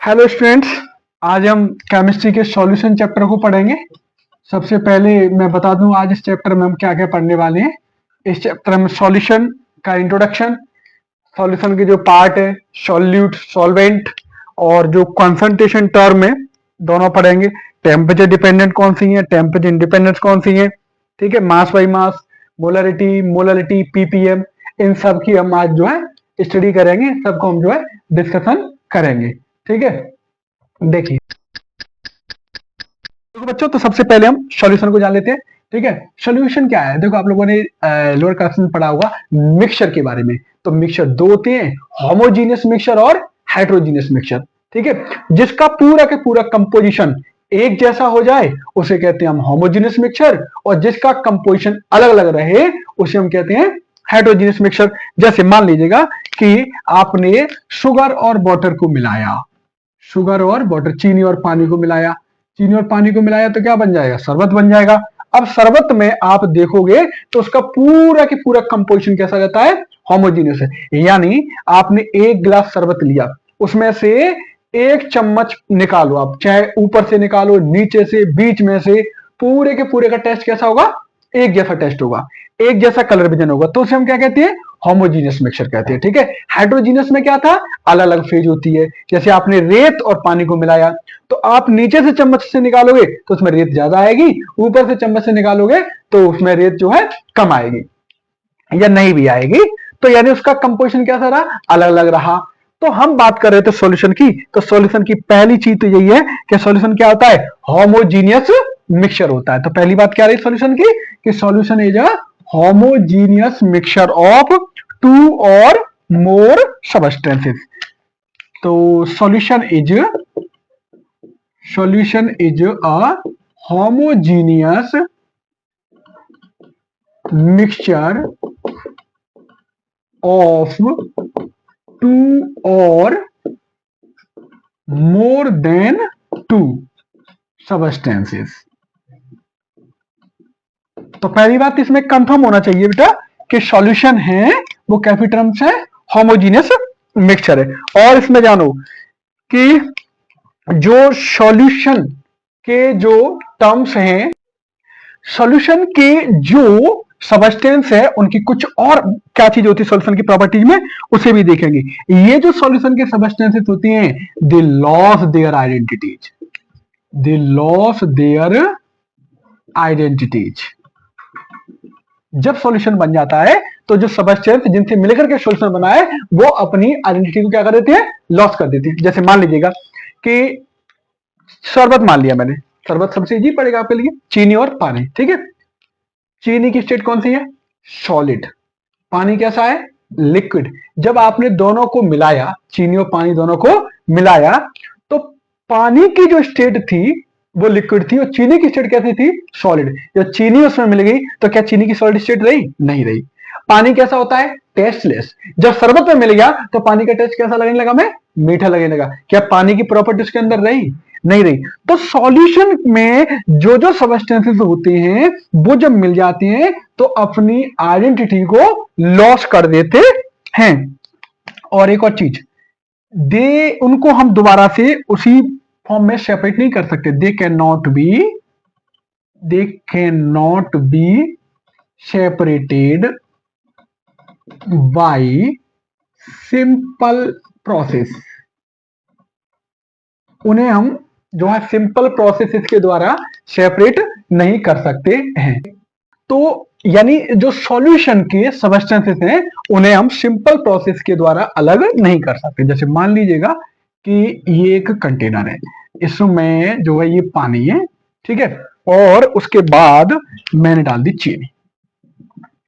Hello students, आज हम chemistry के सॉल्यूशन चैप्टर को पढ़ेंगे। सबसे पहले मैं बता दूं आज इस चैप्टर में हम क्या क्या पढ़ने वाले हैं। इस चैप्टर में सॉल्यूशन का इंट्रोडक्शन, सॉल्यूशन के जो पार्ट है, सॉल्यूट, सॉल्वेंट और जो कॉन्सेंट्रेशन टर्म है दोनों पढ़ेंगे। टेम्परेचर डिपेंडेंट कौन सी है, टेम्परेचर इंडिपेंडेंट कौन सी है, ठीक है। Mass by mass, molarity, molarity, ppm, इन सब की हम आज जो है स्टडी करेंगे, सबको हम जो है डिस्कशन करेंगे, ठीक है। देखिए देखो बच्चों, तो सबसे पहले हम सॉल्यूशन को जान लेते हैं, ठीक है। सॉल्यूशन क्या है, देखो आप लोगों ने लोअर क्लास में पढ़ा होगा मिक्सचर के बारे में। तो मिक्सचर दो होते हैं, होमोजीनियस मिक्सचर और हेट्रोजीनियस मिक्सचर, ठीक है। जिसका पूरा के पूरा कंपोजिशन एक जैसा हो जाए उसे कहते हैं हम होमोजीनियस मिक्सचर, और जिसका कंपोजिशन अलग अलग रहे उसे हम कहते हैं हेट्रोजीनियस मिक्सचर। जैसे मान लीजिएगा कि आपने शुगर और वाटर को मिलाया, शुगर और वाटर, चीनी और पानी को मिलाया, चीनी और पानी को मिलाया तो क्या बन जाएगा, शरबत बन जाएगा। अब शरबत में आप देखोगे तो उसका पूरा की पूरा कंपोजिशन कैसा रहता है, होमोजीनियस है। यानी आपने एक गिलास शरबत लिया, उसमें से एक चम्मच निकालो, आप चाहे ऊपर से निकालो, नीचे से, बीच में से, पूरे के पूरे का टेस्ट कैसा होगा, एक जैसा टेस्ट होगा, एक जैसा कलर विजन होगा। तो उसे हम क्या कहते हैं, होमोजीनियस मिक्सचर कहते हैं, ठीक है। हाइड्रोजीनियस में क्या था, अलग अलग फेज होती है। जैसे आपने रेत और पानी को मिलाया, तो आप नीचे से चम्मच से निकालोगे तो उसमें रेत ज्यादा आएगी, ऊपर से चम्मच से निकालोगे तो उसमें रेत जो है कम आएगी या नहीं भी आएगी। तो यानी उसका कंपोजिशन कैसा रहा, अलग अलग रहा। तो हम बात कर रहे थे सॉल्यूशन की, तो सॉल्यूशन की पहली चीज तो यही है कि सॉल्यूशन क्या होता है, होमोजीनियस मिक्सचर होता है। तो पहली बात क्या रही सॉल्यूशन की, कि solution is a homogeneous mixture of two or more substances. तो solution is a homogeneous mixture of two or more then to substances. तो पहली बात इसमें कंफर्म होना चाहिए बेटा कि सॉल्यूशन है वो कैसे टर्म्स है, होमोजीनियस मिक्सचर है। और इसमें जानो कि जो सॉल्यूशन के जो टर्म्स हैं, सॉल्यूशन के जो सबस्टेंस है उनकी कुछ और क्या चीज होती है सॉल्यूशन की प्रॉपर्टीज में, उसे भी देखेंगे। ये जो सॉल्यूशन के सबस्टेंसेस होती हैं, they lose their identities, they lose their identities. जब सॉल्यूशन बन जाता है तो जो सबस्टेंस जिनसे मिलकर के सॉल्यूशन बना है वो अपनी आइडेंटिटी को क्या कर देते हैं, लॉस कर देते हैं। जैसे मान लीजिएगा कि शरबत मान लिया मैंने, शरबत सबसे इजी पड़ेगा आपके लिए, चीनी और पानी, ठीक है। चीनी की स्टेट कौन सी है, सॉलिड। पानी कैसा है, लिक्विड। जब आपने दोनों को मिलाया, चीनी और पानी दोनों को मिलाया, तो पानी की जो स्टेट थी वो लिक्विड थी और चीनी की स्टेट कैसी थी, सॉलिड। जब चीनी उसमें मिल गई तो क्या चीनी की सॉलिड स्टेट रही, नहीं रही। पानी कैसा होता है, टेस्टलेस। जब शरबत में मिल गया तो पानी का टेस्ट कैसा लगने लगा, मैं मीठा लगने लगा। क्या पानी की प्रॉपर्टी उसके अंदर रही, नहीं रही। तो सॉल्यूशन में जो जो सबस्टेंसेस होते हैं वो जब मिल जाते हैं तो अपनी आइडेंटिटी को लॉस कर देते हैं। और एक और चीज, दे उनको हम दोबारा से उसी फॉर्म में सेपरेट नहीं कर सकते। They can not be separated by simple process. उन्हें हम जो है सिंपल प्रोसेस के द्वारा सेपरेट नहीं कर सकते हैं। तो यानी जो सॉल्यूशन के सबस्टेंसेस हैं उन्हें हम सिंपल प्रोसेस के द्वारा अलग नहीं कर सकते। जैसे मान लीजिएगा कि ये एक कंटेनर है, इसमें जो है ये पानी है, ठीक है, और उसके बाद मैंने डाल दी चीनी,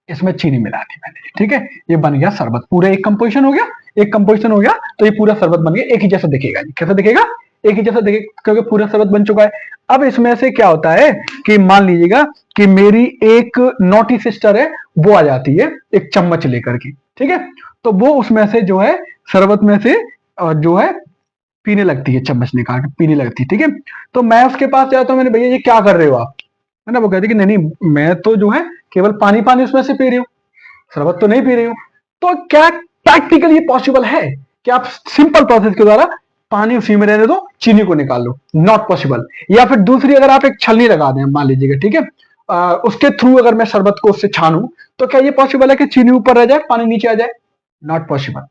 इसमें चीनी मिला दी मैंने, ठीक है, ये बन गया शरबत। पूरा एक कंपोजिशन हो गया, एक कंपोजिशन हो गया, तो ये पूरा शरबत बन गया। एक ही जैसा दिखेगा, कैसा दिखेगा, एक ही जैसा दिखेगा क्योंकि पूरा शरबत बन चुका है। अब इसमें से क्या होता है कि मान लीजिएगा कि मेरी एक नॉटी सिस्टर है, वो आ जाती है एक चम्मच लेकर के, ठीक है, तो वो उसमें से जो है शरबत में से जो है पीने लगती है, चम्मच निकाल के पीने लगती है, ठीक है। तो मैं उसके पास जाता हूँ, मैंने भैया ये क्या कर रहे हो आप, है ना। वो कहती कि नहीं नहीं, मैं तो जो है केवल पानी पानी उसमें से पी रही हूँ, शरबत तो नहीं पी रही हूँ। तो क्या प्रैक्टिकली ये पॉसिबल है कि आप सिंपल प्रोसेस के द्वारा पानी उसी में रहने दो, चीनी को निकाल लो, नॉट पॉसिबल। या फिर दूसरी, अगर आप एक छलनी लगा दें मान लीजिएगा, ठीक है, उसके थ्रू अगर मैं शरबत को उससे छानूं, तो क्या ये पॉसिबल है कि चीनी ऊपर रह जाए, पानी नीचे आ जाए? नॉट पॉसिबल,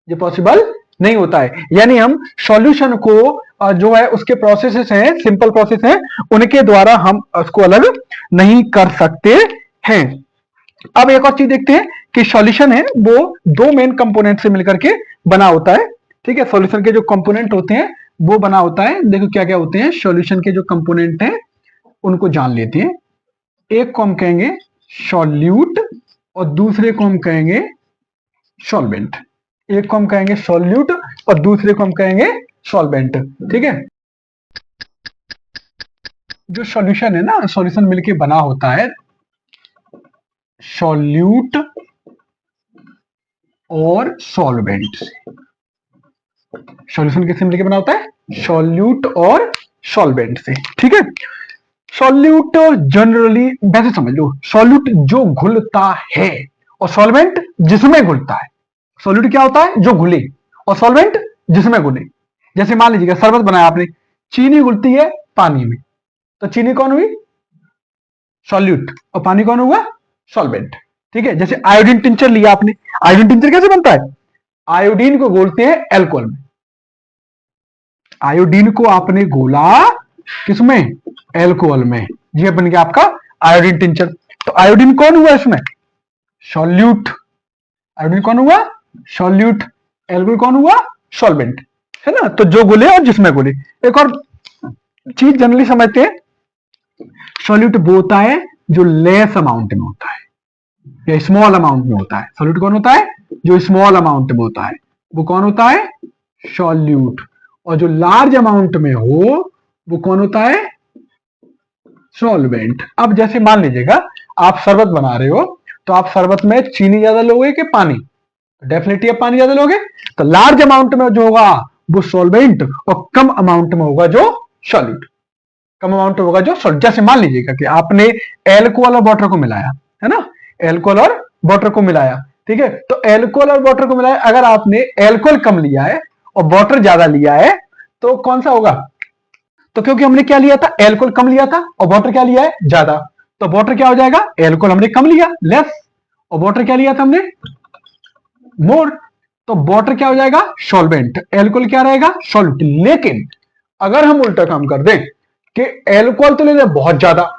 ये पॉसिबल नहीं होता है। यानी हम सॉल्यूशन को जो है उसके प्रोसेसेस हैं, सिंपल प्रोसेस हैं, उनके द्वारा हम उसको अलग नहीं कर सकते हैं। अब एक और चीज देखते हैं कि सॉल्यूशन है वो दो मेन कंपोनेंट से मिलकर के बना होता है, ठीक है। सॉल्यूशन के जो कंपोनेंट होते हैं वो बना होता है, देखो क्या क्या होते हैं सॉल्यूशन के जो कंपोनेंट हैं, उनको जान लेते हैं। एक को हम कहेंगे सॉल्यूट और दूसरे को हम कहेंगे सॉल्वेंट। एक को हम कहेंगे सॉल्यूट और दूसरे को हम कहेंगे सॉल्वेंट, ठीक है। जो सॉल्यूशन है ना, सॉल्यूशन मिलके बना होता है सॉल्यूट और सॉल्वेंट से। सॉल्यूशन किससे मिलके बना होता है? सॉल्यूट और सॉल्वेंट से, ठीक है। सॉल्यूट जनरली वैसे समझ लो, सॉल्यूट जो घुलता है और सॉल्वेंट जिसमें घुलता है। सॉल्यूट क्या होता है? जो घुले, और सॉल्वेंट जिसमें घुले। जैसे मान लीजिएगा शरबत बनाया आपने, चीनी घुलती है पानी में, तो चीनी कौन हुई? सॉल्यूट, और पानी कौन हुआ? सॉल्वेंट, ठीक है। जैसे आयोडीन टिंचर लिया आपने, आयोडीन टिंचर कैसे बनता है? आयोडीन को घोलते हैं एल्कोहल में। आयोडीन को आपने घोला किसमें? एल्कोहल में, यह बन गया आपका आयोडीन टिंचर। तो आयोडीन कौन हुआ इसमें? सॉल्यूट। आयोडीन कौन हुआ? सॉल्यूट। एल्कोहल कौन हुआ? सॉल्वेंट, है ना। तो जो घुले और जिसमें घुले। एक और चीज जनरली समझते हैं, सॉल्यूट वो होता है जो लेस अमाउंट में होता है या स्मॉल अमाउंट में होता है। सॉल्यूट कौन होता है? जो स्मॉल अमाउंट में होता है, वो कौन होता है? सॉल्यूट। और जो लार्ज अमाउंट में हो वो कौन होता है? सॉल्वेंट। अब जैसे मान लीजिएगा आप शरबत बना रहे हो, तो आप शरबत में चीनी ज्यादा लोगे कि पानी? डेफिनेटली आप पानी ज्यादा लोगे, तो लार्ज अमाउंट में जो होगा वो सॉल्वेंट, और कम अमाउंट में होगा जो सॉल्यूट। कम अमाउंट में होगा जो सॉल्यूट। जैसे मान लीजिएगा कि आपने एल्कोहल और वाटर को मिलाया, है ना, एल्कोहल और वाटर को मिलाया, ठीक है। तो एल्कोहल और वाटर को मिलाया, अगर आपने एल्कोहल कम लिया है और वाटर ज्यादा लिया है, तो कौन सा होगा? तो क्योंकि हमने क्या लिया था? एल्कोहल कम लिया था, और वाटर क्या लिया है? ज्यादा। तो वाटर क्या हो जाएगा? एल्कोहल हमने कम लिया, लेस, और वाटर क्या लिया था हमने? मोर। तो वाटर क्या हो जाएगा? सॉल्वेंट। एल्कोहल क्या रहेगा? सॉल्यूट। लेकिन अगर हम उल्टा काम कर दें कि एल्कोहल तो ले लें बहुत ज्यादा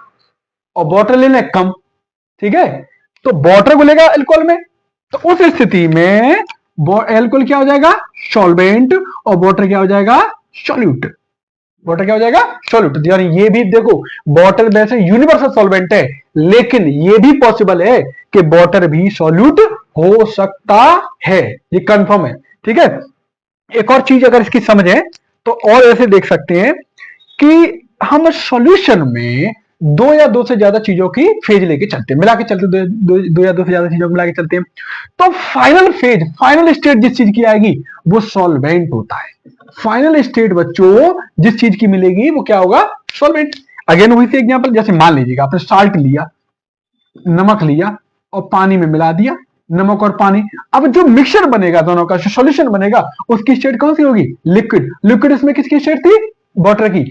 और वाटर ले लें कम, ठीक है, तो वाटर घुलेगा एल्कोहल में, तो उस स्थिति में एल्कोहल क्या हो जाएगा? सॉल्वेंट, और वाटर क्या हो जाएगा? सॉल्यूट। वाटर क्या हो जाएगा? सॉल्यूट। यानी ये भी देखो, वाटर वैसे यूनिवर्सल सॉल्वेंट है, लेकिन ये भी पॉसिबल है कि वाटर भी सॉल्यूट हो सकता है, ये कंफर्म है, ठीक है। एक और चीज अगर इसकी समझें तो और ऐसे देख सकते हैं कि हम सॉल्यूशन में दो या दो से ज्यादा चीजों की फेज लेके चलते हैं, मिला के चलते हैं, दो या दो से ज्यादा चीजों को मिला के चलते हैं। तो फाइनल फेज, फाइनल स्टेट जिस चीज की आएगी वो सॉल्वेंट होता है। फाइनल स्टेट बच्चों जिस चीज की मिलेगी वो क्या होगा? सॉल्वेंट। अगेन वही से एग्जांपल, जैसे मान लीजिएगा आपने साल्ट लिया, नमक लिया और पानी में मिला दिया, नमक और पानी। अब जो मिक्सचर बनेगा दोनों का, जो सॉल्यूशन बनेगा, उसकी स्टेट कौन सी होगी? लिक्विड। लिक्विड इसमें किसकी स्टेट थी? वाटर की।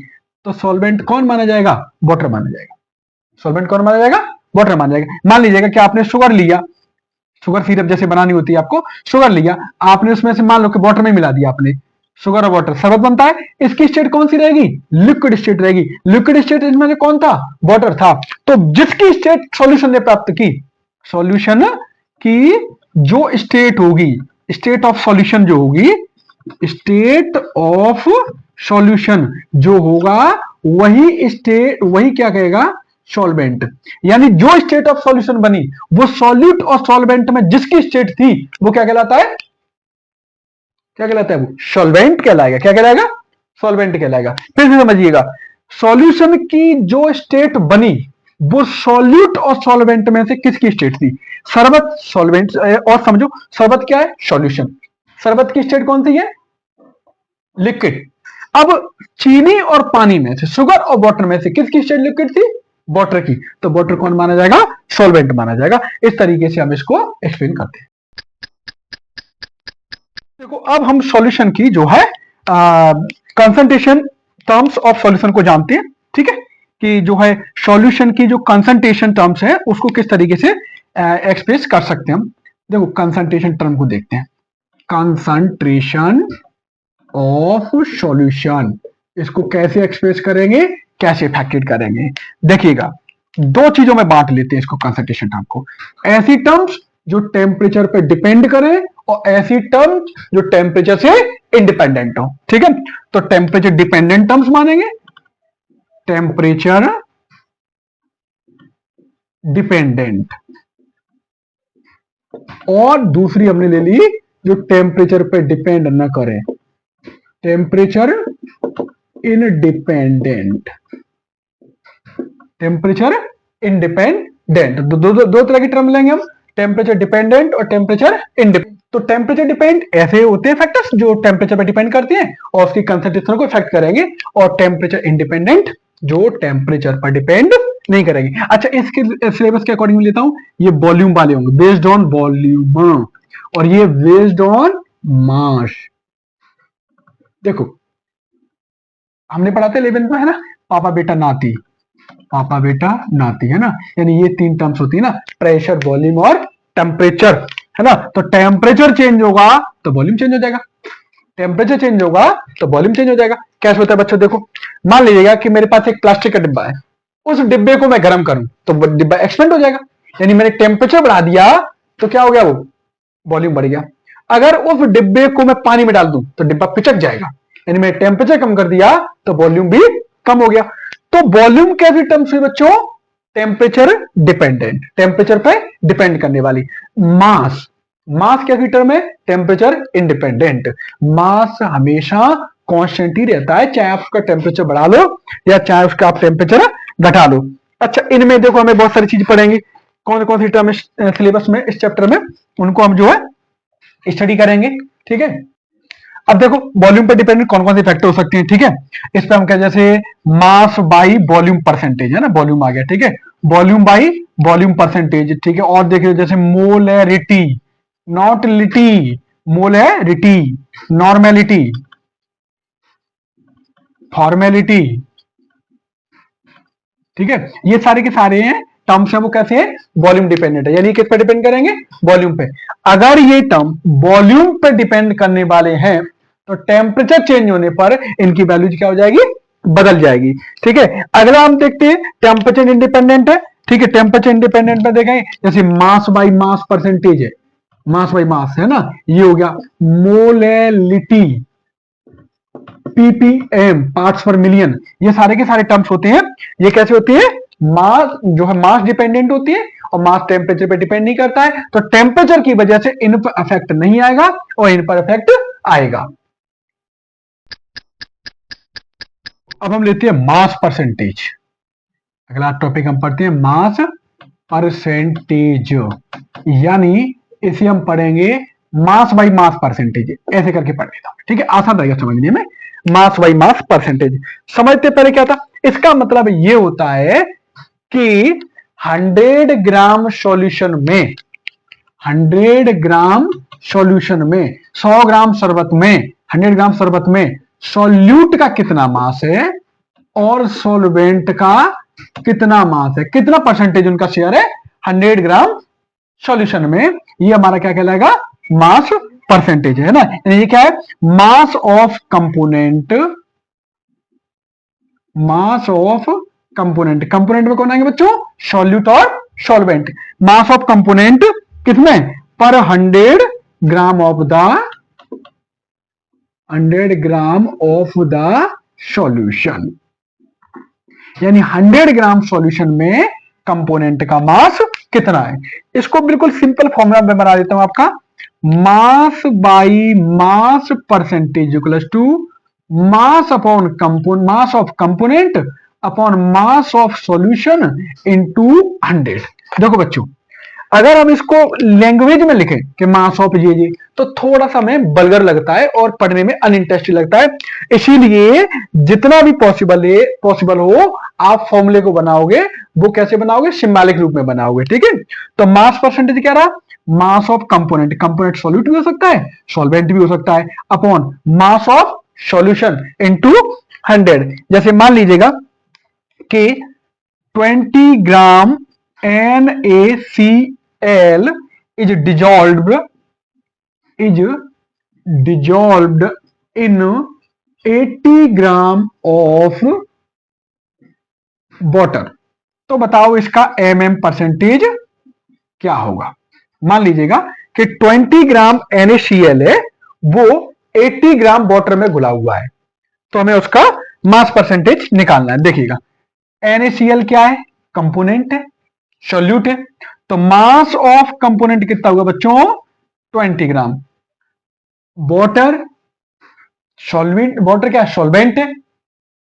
तो सॉल्वेंट कौन माना जाएगा? वाटर माना जाएगा। सॉल्वेंट कौन माना जाएगा? वाटर माना जाएगा। मान लीजिएगा कि आपने शुगर लिया, शुगर सिरप जैसे बनानी होती है आपको, शुगर लिया आपने, उसमें से मान लो कि वाटर में मिला दिया आपने, शुगर और वाटर शरबत बनता है। इसकी स्टेट कौन सी रहेगी? लिक्विड स्टेट रहेगी। लिक्विड स्टेट इसमें से कौन था? वाटर था। तो जिसकी स्टेट सॉल्यूशन ने प्राप्त की, सॉल्यूशन की जो स्टेट होगी, स्टेट ऑफ सॉल्यूशन जो होगी, स्टेट ऑफ सॉल्यूशन जो होगा, वही स्टेट, वही क्या कहेगा? सॉल्वेंट। यानी जो स्टेट ऑफ सॉल्यूशन बनी वो सॉल्यूट और सॉल्वेंट में जिसकी स्टेट थी वो क्या कहलाता है? क्या कहलाता है? वो सॉल्वेंट कहलाएगा। क्या कहलाएगा? सॉल्वेंट कहलाएगा। फिर से समझिएगा, सॉल्यूशन की जो स्टेट बनी वो सॉल्यूट और सॉल्वेंट में से किसकी स्टेट थी? शरबत सॉल्वेंट, और समझो शरबत क्या है? सॉल्यूशन। शरबत की स्टेट कौन सी है? लिक्विड। अब चीनी और पानी में से, शुगर और वाटर में से किसकी स्टेट लिक्विड थी? वाटर की। तो वाटर कौन माना जाएगा? सॉल्वेंट माना जाएगा। इस तरीके से हम इसको एक्सप्लेन करते हैं। देखो अब हम सॉल्यूशन की जो है कंसंट्रेशन टर्म्स ऑफ सॉल्यूशन को जानते हैं, ठीक है, कि जो है सॉल्यूशन की जो कंसंट्रेशन टर्म्स है उसको किस तरीके से एक्सप्रेस कर सकते हैं हम। देखो कंसंट्रेशन टर्म को देखते हैं, कंसंट्रेशन ऑफ सॉल्यूशन, इसको कैसे एक्सप्रेस करेंगे, कैसे फैक्टर करेंगे। देखिएगा दो चीजों में बांट लेते हैं इसको कंसंट्रेशन टर्म को, ऐसी टर्म्स जो टेम्परेचर पे डिपेंड करें और ऐसी टर्म्स जो टेम्परेचर से इंडिपेंडेंट हो, ठीक है। तो टेम्परेचर डिपेंडेंट टर्म्स मानेंगे, टेम्परेचर डिपेंडेंट, और दूसरी हमने ले ली जो टेम्परेचर पे डिपेंड न करे, टेम्परेचर इंडिपेंडेंट, टेम्परेचर इंडिपेंडेंट। दो तरह की टर्म लेंगे हम, टेम्परेचर डिपेंडेंट और टेम्परेचर इंडिपेंडेंट। तो टेम्परेचर डिपेंडेंट ऐसे होते हैं फैक्टर्स जो टेम्परेचर पर डिपेंड करते हैं और उसकी कंसंट्रेशन को इफेक्ट करेंगे, और टेम्परेचर इंडिपेंडेंट जो टेम्परेचर पर डिपेंड नहीं करेंगे। अच्छा इसके सिलेबस के अकॉर्डिंग लेता हूं, ये वॉल्यूम वाले होंगे, बेस्ड ऑन वॉल्यूम, और ये बेस्ड ऑन मास। देखो हमने पढ़ा था 11th में, है ना, पापा बेटा नाती, पापा बेटा नाती, है ना, यानी ये तीन टर्म्स होती है ना, प्रेशर, वॉल्यूम और टेम्परेचर, है ना। तो टेम्परेचर चेंज होगा तो वॉल्यूम चेंज हो जाएगा, टेम्परेचर चेंज होगा तो वॉल्यूम चेंज हो जाएगा। कैसे होता है बच्चों, देखो मान लीजिएगा कि मेरे पास एक प्लास्टिक का डिब्बा है, उस डिब्बे को मैं गर्म करूं तो डिब्बा एक्सपेंड हो जाएगा, यानी मैंने टेम्परेचर बढ़ा दिया तो क्या हो गया, वो वॉल्यूम बढ़ गया। अगर उस डिब्बे को मैं पानी में डाल दूं तो डिब्बा पिचक जाएगा, यानी मैंने टेम्परेचर कम कर दिया तो वॉल्यूम भी कम हो गया। तो वॉल्यूम कैसी टर्म्स हुई बच्चों, टेम्परेचर डिपेंडेंट, टेम्परेचर पे डिपेंड करने वाली। मास, मास कैसी टर्म है, टेम्परेचर इंडिपेंडेंट। मास हमेशा कांस्टेंट ही रहता है, चाहे आप उसका टेम्परेचर बढ़ा लो या चाहे उसका आप टेम्परेचर घटा लो। अच्छा इनमें देखो हमें बहुत सारी चीज पढ़ेंगे, कौन कौन सी टर्म सिलेबस में इस चैप्टर में, उनको हम जो है स्टडी करेंगे, ठीक है। अब देखो वॉल्यूम पर डिपेंडेंट कौन कौन से फैक्टर हो सकते हैं, ठीक है। इस पे हम क्या, जैसे मास बाई वॉल्यूम परसेंटेज, है ना, वॉल्यूम आ गया, ठीक है, वॉल्यूम बाई वॉल्यूम परसेंटेज, ठीक है। और देखिए जैसे मोलैरिटी, नॉट लिटी, मोलैरिटी, नॉर्मेलिटी, फॉर्मेलिटी, ठीक है, ये सारे के सारे हैं टर्म्स है, वो कैसे है, वॉल्यूम डिपेंडेंट है, यानी किस पे डिपेंड करेंगे, वॉल्यूम पे। अगर ये टर्म वॉल्यूम पे डिपेंड करने वाले हैं तो टेम्परेचर चेंज होने पर इनकी वैल्यू क्या हो जाएगी, बदल जाएगी, ठीक है। अगला हम देखते हैं टेम्परेचर इंडिपेंडेंट है, ठीक है। टेम्परेचर इंडिपेंडेंट में देखें जैसे मास बाई मास परसेंटेज है, मास बाई मास, है ना, ये हो गया मोलैलिटी, पीपीएम, पार्ट्स पर मिलियन, ये सारे के सारे टर्म्स होते हैं। ये कैसे होती है, मास जो है मास डिपेंडेंट होती है और मास टेम्परेचर पे डिपेंड नहीं करता है, तो टेम्परेचर की वजह से इन पर इफेक्ट नहीं आएगा और इन पर इफेक्ट आएगा। अब हम लेते हैं मास परसेंटेज, अगला टॉपिक हम पढ़ते हैं मास परसेंटेज, यानी इसे हम पढ़ेंगे मास बाई मास परसेंटेज, ऐसे करके पढ़ लेता हूं, ठीक है, आसान रहेगा समझने में। मास बाई मास परसेंटेज समझते पहले क्या था, इसका मतलब ये होता है कि 100 ग्राम सॉल्यूशन में, 100 ग्राम सॉल्यूशन में, 100 ग्राम शरबत में, 100 ग्राम शरबत में सॉल्यूट का कितना मास है और सॉल्वेंट का कितना मास है, कितना परसेंटेज उनका शेयर है 100 ग्राम सॉल्यूशन में, ये हमारा क्या कहलाएगा, मास परसेंटेज, है ना। ये क्या है, mass of component, mass of component, component में कौन आएंगे बच्चों, सॉल्यूट और सॉल्वेंट। मास ऑफ कंपोनेंट कितने, पर 100 gram of the, 100 gram of the solution, यानी 100 ग्राम सॉल्यूशन में कंपोनेंट का मास कितना है। इसको बिल्कुल सिंपल फॉर्मूला में बना देता हूं आपका, mass by mass percentage equals to mass upon component, mass of component upon mass of solution into 100। देखो बच्चों अगर हम इसको लैंग्वेज में लिखें कि मास ऑफ ये तो थोड़ा सा हमें बल्गर लगता है और पढ़ने में अनइंटरेस्टिंग लगता है, इसीलिए जितना भी पॉसिबल हो आप फॉर्मूले को बनाओगे, वो कैसे बनाओगे, सिंबॉलिक रूप में बनाओगे, ठीक है। तो मास परसेंटेज क्या रहा, मास ऑफ कंपोनेंट, कंपोनेंट सॉल्यूट भी हो सकता है, सॉल्वेंट भी हो सकता है, upon mass of solution into 100। जैसे मान लीजिएगा कि 20 ग्राम NaCl is dissolved in 80 gram of water. तो बताओ इसका परसेंटेज क्या होगा। मान लीजिएगा कि 20 ग्राम NaCl है, वो 80 ग्राम वाटर में घुला हुआ है, तो हमें उसका मास परसेंटेज निकालना है। देखिएगा NaCl क्या है, कंपोनेंट है, सॉल्यूट है, तो मास ऑफ कंपोनेंट कितना होगा बच्चों, 20 ग्राम। वाटर सॉल्वेंट, वाटर क्या है, सॉल्वेंट है,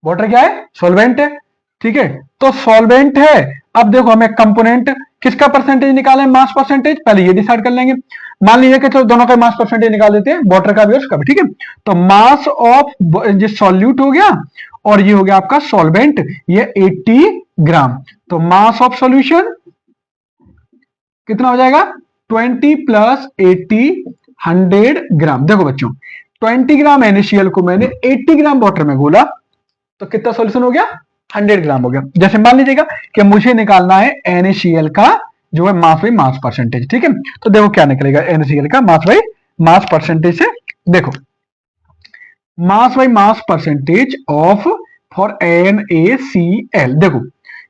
वाटर क्या है, सॉल्वेंट है, ठीक है, तो सॉल्वेंट है। अब देखो हमें कंपोनेंट किसका परसेंटेज निकालें, मास परसेंटेज, पहले ये डिसाइड कर लेंगे। मान लीजिए कि तो दोनों का मास परसेंटेज निकाल देते हैं, वाटर का भी और उसका भी, ठीक है। तो मास ऑफ ये सॉल्यूट हो गया और ये हो गया आपका सॉल्वेंट, ये 80 ग्राम। तो मास ऑफ सॉल्यूशन कितना हो जाएगा, 20 प्लस 80, 100 ग्राम। देखो बच्चों 20 ग्राम NaCl को मैंने 80 ग्राम वाटर में घोला, तो कितना सॉल्यूशन हो गया, 100 ग्राम हो गया। जैसे मान लीजिएगा कि मुझे निकालना है NaCl का जो है मास बाई मास परसेंटेज, ठीक है। तो देखो क्या निकलेगा NaCl का मास बाई मास परसेंटेज से, देखो मास by mass percentage of for NaCl, देखो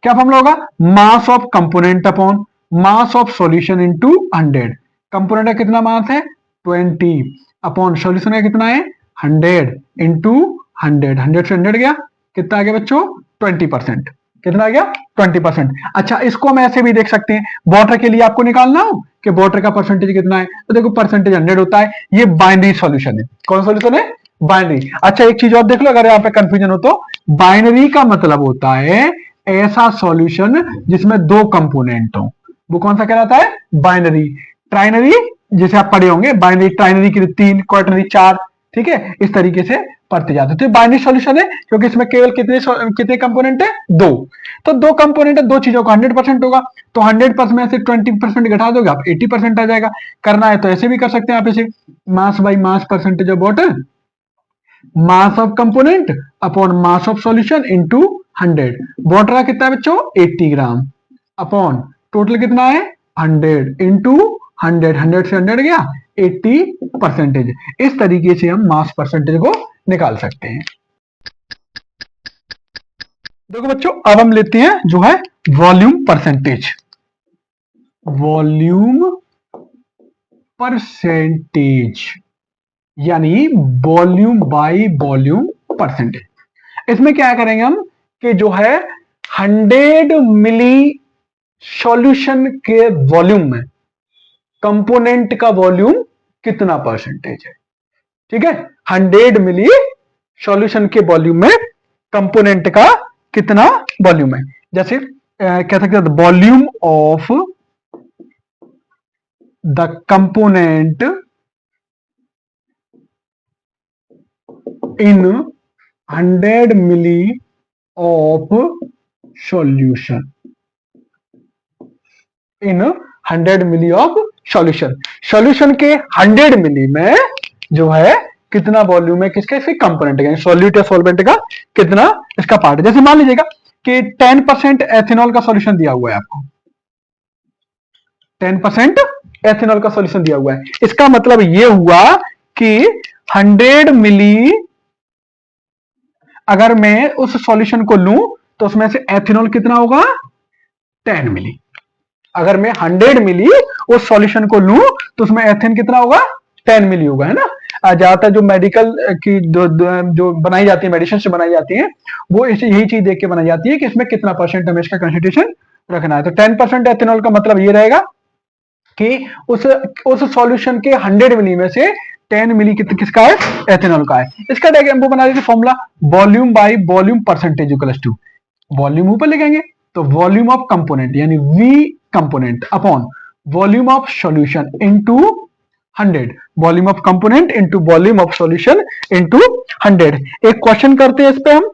क्या फॉर्मूला होगा, मास of component upon mass of solution into 100। Component का कितना मास है, 20 अपॉन सॉल्यूशन का कितना है, 100 इंटू 100, 100 से 100 गया, कितना आ गया बच्चों, 20%। कितना आ गया, 20%। अच्छा इसको हम ऐसे भी देख सकते हैं, वाटर के लिए आपको निकालना हो कि वाटर का परसेंटेज कितना है, तो देखो परसेंटेज 100 होता है, ये बाइनरी सॉल्यूशन है। कौन सॉल्यूशन है, बाइनरी। अच्छा एक चीज और देख लो, अगर यहाँ पे कंफ्यूजन हो तो, बाइनरी का मतलब होता है ऐसा सॉल्यूशन जिसमें दो कंपोनेंट हो, वो कौन सा कहलाता है, बाइनरी। ट्राइनरी जैसे आप पढ़े होंगे, बाइनरी ट्राइनरी के लिए 3, क्वाटरनरी 4, ठीक है, इस तरीके से पढ़ते जाते हैं। तो बाइनरी सॉल्यूशन है क्योंकि इसमें केवल कितने कंपोनेंट है, 2। तो 2 कंपोनेंट है, 2 चीजों का 100% होगा, तो 100% में से 20% घटा दोगे आप 80% आ जाएगा। करना है तो ऐसे भी कर सकते हैं आप, इसे मास by mass percentage of water, mass of component upon mass of solution into 100। Water का कितना है बच्चों, 80 ग्राम अपॉन टोटल कितना है, 100 इंटू 100, 100 से 100 गया, 80%। इस तरीके से हम मास परसेंटेज को निकाल सकते हैं। देखो बच्चों अब हम लेते हैं जो है वॉल्यूम परसेंटेज। वॉल्यूम परसेंटेज यानी वॉल्यूम बाय वॉल्यूम परसेंटेज। इसमें क्या करेंगे हम कि जो है 100 मिली सॉल्यूशन के वॉल्यूम में कंपोनेंट का वॉल्यूम कितना परसेंटेज है, ठीक है। 100 मिली सॉल्यूशन के वॉल्यूम में कंपोनेंट का कितना वॉल्यूम है। जैसे कह सकते हैं volume of the component in 100 milli of solution, in 100 milli of solution. Solution के 100 मिली में जो है कितना वॉल्यूम है किसका, इसके कंपोनेंट का, सॉल्यूट या सॉल्वेंट का कितना इसका पार्ट है। जैसे मान लीजिएगा कि 10% एथेनॉल का सॉल्यूशन दिया हुआ है आपको, 10% एथेनॉल का सॉल्यूशन दिया हुआ है। इसका मतलब यह हुआ कि 100 मिली अगर मैं उस सॉल्यूशन को लूं तो उसमें से एथेनॉल कितना होगा, 10 मिली। अगर मैं 100 मिली उस सॉल्यूशन को लूं तो उसमें एथेन कितना होगा, 10 मिली होगा, है ना। ज्यादातर जो मेडिकल की जो बनाई जाती है, मेडिसिन से बनाई जाती है, वो यही चीज देख के बनाई जाती है कि इसमें कितना परसेंट हमें इसका कंसंट्रेशन रखना है। तो 10% एथेनॉल का मतलब ये रहेगा कि उस सॉल्यूशन के 100 मिली में से 10 मिली किसका है, एथेनॉल का है। इसका डायग्राम बना देते formula, volume by volume percentage equals to, volume ऊपर लिखेंगे तो वॉल्यूम ऑफ कंपोनेंट यानी V component upon volume of solution into 100, volume of component into volume of solution into 100। एक क्वेश्चन करते हैं इस पे हम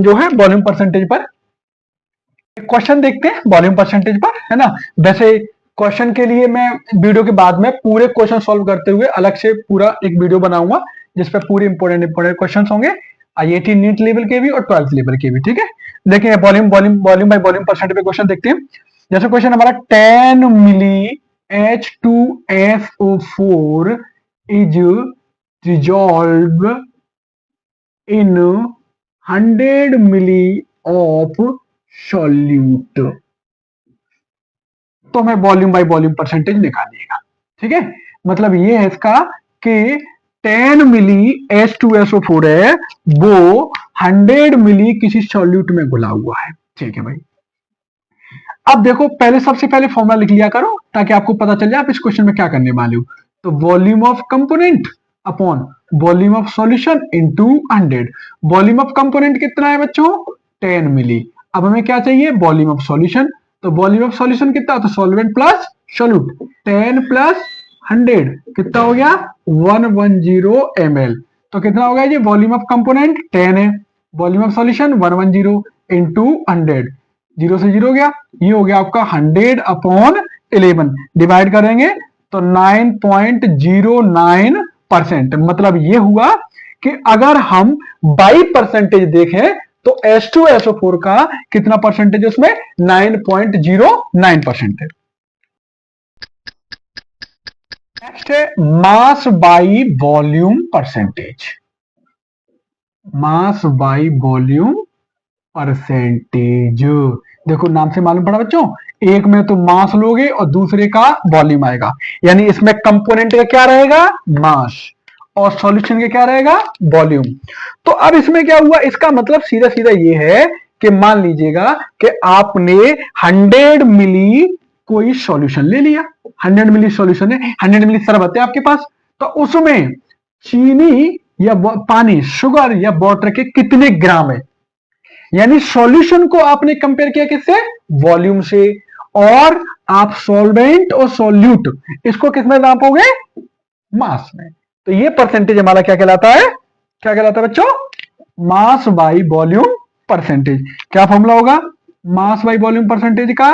जो है वॉल्यूम परसेंटेज पर, एक क्वेश्चन देखते हैं वॉल्यूम परसेंटेज पर, है ना। वैसे क्वेश्चन के लिए मैं वीडियो के बाद में पूरे क्वेश्चन सॉल्व करते हुए अलग से पूरा एक वीडियो बनाऊंगा जिसपे पूरे इंपोर्टेंट क्वेश्चन होंगे, IIT नीट लेवल के भी और 12th लेवल के भी। ठीक है, देखिए volume volume volume by volume percent पे क्वेश्चन देखते हैं। जैसे क्वेश्चन हमारा 10 milli H2SO4 is dissolve in 100 milli of solute, तो हमें वॉल्यूम बाय वॉल्यूम परसेंटेज निकालिएगा। ठीक है, मतलब ये है इसका कि 10 मिली H2SO4 है, वो 100 मिली किसी सॉल्यूट में घुला हुआ है। ठीक है भाई, अब देखो पहले सबसे पहले फॉर्मूला लिख लिया करो ताकि आपको पता चल जाए आप इस क्वेश्चन में क्या करने वाले हो। तो volume of component upon volume of solution into 100। Volume of component कितना है बच्चों? 10 मिली। अब हमें क्या चाहिए? Volume of solution. तो वॉल्यूम ऑफ सॉल्यूशन कितना? तो सॉल्वेंट प्लस सॉल्यूट, 10 प्लस 100 कितना हो गया? 110 ml। तो कितना हो गया जी? वॉल्यूम ऑफ कंपोनेंट 10 है, वॉल्यूम ऑफ सॉल्यूशन 110 इंटू 100, 0 से 0 गया, ये हो गया आपका 100 अपॉन 11, डिवाइड करेंगे तो 9.09%। मतलब ये हुआ कि अगर हम बाई परसेंटेज देखें तो H2SO4 का कितना परसेंटेज है उसमें? 9.09% है। नेक्स्ट है mass by volume percentage. Mass by volume percentage, देखो नाम से मालूम पड़ा बच्चों, एक में तो मास लोगे और दूसरे का वॉल्यूम आएगा, यानी इसमें कंपोनेंट का क्या रहेगा? मास, और सॉल्यूशन का क्या रहेगा? वॉल्यूम। तो अब इसमें क्या हुआ? इसका मतलब सीधा सीधा ये है कि मान लीजिएगा कि आपने 100 मिली कोई सॉल्यूशन ले लिया, 100 मिली सॉल्यूशन है, 100 मिली शरबत है आपके पास, तो उसमें चीनी या पानी, शुगर या वाटर के कितने ग्राम है, यानी सॉल्यूशन को आपने कंपेयर किया किससे? वॉल्यूम से। और आप सॉल्वेंट और सॉल्यूट इसको किसमें नापोगे? मास में। तो ये परसेंटेज हमारा क्या कहलाता है? क्या कहलाता है बच्चों? Mass by volume percentage. क्या फॉर्मूला होगा मास बाई वॉल्यूम परसेंटेज का?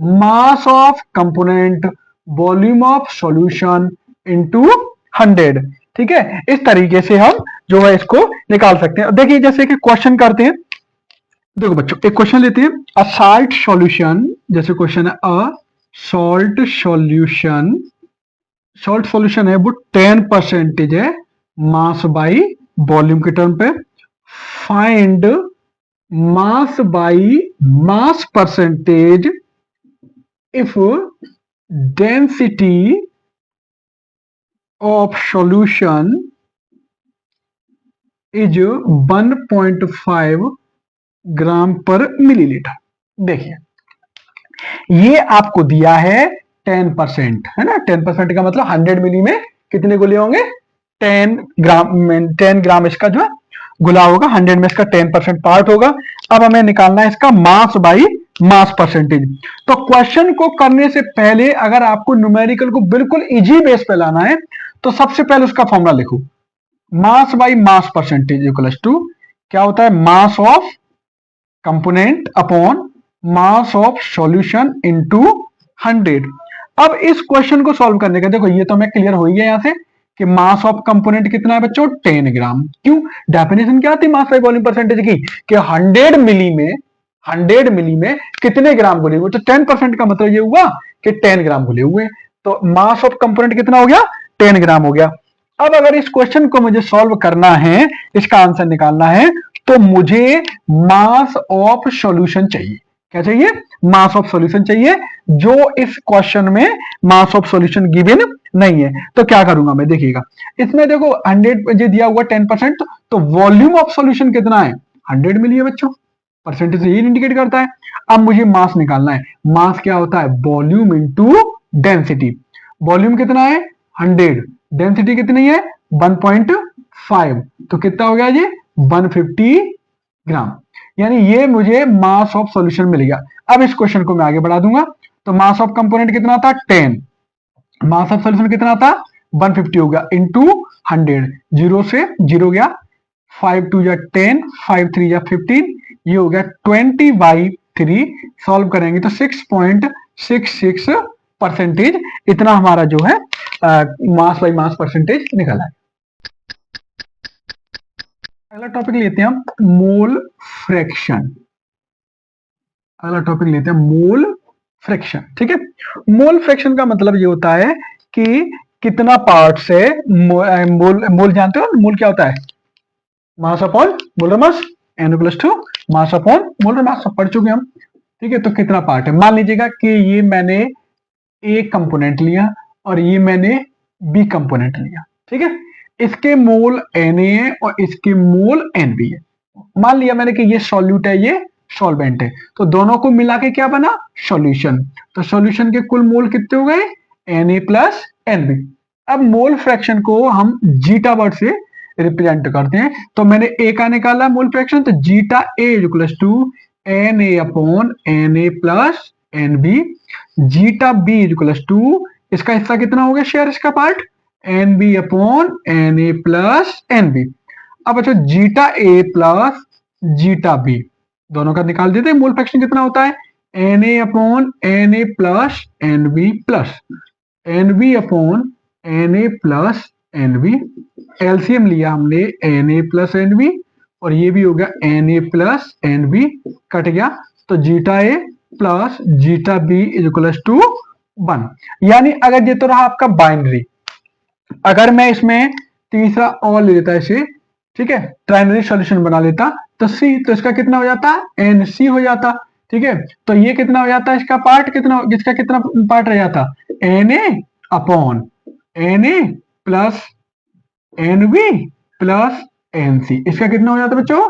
मास of component volume of solution into 100। ठीक है, इस तरीके से हम जो है इसको निकाल सकते हैं। देखिए जैसे कि क्वेश्चन करते हैं, देखो बच्चों एक क्वेश्चन लेते हैं, अ सॉल्ट सॉल्यूशन, जैसे क्वेश्चन है a salt solution, salt solution है वो 10% है मास बाई वॉल्यूम के टर्म पे। Find mass by mass percentage if density of solution is 1.5 ग्राम पर मिलीलीटर। देखिए ये आपको दिया है 10%, है ना? 10% का मतलब 100 मिली में कितने गोले होंगे? 10 ग्राम में 10 ग्राम इसका जो है गुला होगा, 100 में इसका 10% पार्ट होगा। अब हमें निकालना है इसका मास बाई मास परसेंटेज। तो क्वेश्चन को करने से पहले अगर आपको न्यूमेरिकल को बिल्कुल इजी बेस पे लाना है तो सबसे पहले उसका फॉर्मूला लिखो, mass by mass percentage equals to क्या होता है? Mass of component upon mass of solution into 100। अब इस क्वेश्चन को सॉल्व करने का देखो ये तो हमें क्लियर हो ही गया यहां से कि मास ऑफ कंपोनेंट कितना है बच्चों? 10 ग्राम। क्यों? डेफिनेशन क्या थी मास बाई वॉल्यूम परसेंटेज की? कि 100 मिली में कितने ग्राम घुले हुए? तो 10% का मतलब ये हुआ कि 10 ग्राम घुले हुए। तो मास ऑफ कंपोनेंट कितना हो गया? 10 ग्राम हो गया। अब अगर इस क्वेश्चन को मुझे सॉल्व करना है, इसका आंसर निकालना है, तो मुझे मास ऑफ सॉल्यूशन चाहिए। क्या चाहिए? मास ऑफ सॉल्यूशन चाहिए, जो इस क्वेश्चन में मास ऑफ सॉल्यूशन गिवन नहीं है। तो क्या करूंगा मैं? देखिएगा इसमें देखो 100 जो दिया हुआ 10%, तो वॉल्यूम ऑफ सॉल्यूशन कितना है? 100 मिली है बच्चों, परसेंटेज ये इंडिकेट करता है। अब मुझे मास निकालना है। मास क्या होता है? Volume into density. वॉल्यूम कितना है? 100, डेंसिटी कितनी है? 1.5, तो कितना हो गया जी? 150 ग्राम। यानी ये मुझे मास ऑफ सॉल्यूशन मिल गया। अब इस क्वेश्चन को मैं आगे बढ़ा दूंगा। तो मास ऑफ कंपोनेंट कितना था? 10, मास ऑफ सॉल्यूशन कितना था? 150 हो गया इंटू 100, 0 से 0 गया, 5 2 जा 10, 5 3 जा 15, ये हो गया 20/3। सॉल्व करेंगे तो 6.66% इतना हमारा जो है मास बाई मास परसेंटेज निकला है। अगला टॉपिक लेते हैं हम मोल फ्रैक्शन। अगला टॉपिक लेते हैं मोल फ्रैक्शन। ठीक है, मोल फ्रैक्शन का मतलब ये होता है कि कितना पार्ट्स है। मोल मोल जानते हो मोल क्या होता है? Mass upon molar mass, n+2 mass upon molar mass, सब पढ़ चुके हम। ठीक है, तो कितना पार्ट है, मान लीजिएगा कि ये मैंने ए कंपोनेंट लिया और ये मैंने बी कंपोनेंट लिया। ठीक है, इसके मोल Na है और इसके मोल Nb है। मान लिया मैंने कि ये सॉल्यूट है, ये सॉल्वेंट है, तो दोनों को मिला के क्या बना? सॉल्यूशन। तो सॉल्यूशन के कुल मोल कितने हो गए? Na plus Nb। अब मोल फ्रैक्शन को हम जीटा वर्ड से रिप्रेजेंट करते हैं, तो मैंने ए का निकाला मोल फ्रैक्शन, तो zeta A equals to Na upon Na plus Nb। Zeta B equals to, इसका हिस्सा कितना हो गया शेयर, इसका part Nb upon Na plus Nb। अब अच्छा, zeta A plus zeta B दोनों का निकाल देते हैं। मोल फ्रैक्शन कितना होता है? Na upon Na plus Nb plus Nb upon Na plus Nb। LCM लिया हमने Na प्लस Nb और ये भी हो गया Na प्लस Nb, कट गया, तो zeta A plus zeta B equals to 1। यानी अगर ये तो रहा आपका बाइनरी, अगर मैं इसमें तीसरा और ले लेता इसे, ठीक है, ट्राइनरी सॉल्यूशन बना लेता, तो सी, तो इसका कितना हो जाता? NC हो जाता। ठीक है, तो ये कितना हो जाता? इसका पार्ट कितना, इसका कितना पार्ट रह जाता? Na upon Na plus Nb plus Nc। इसका कितना हो जाता बच्चों?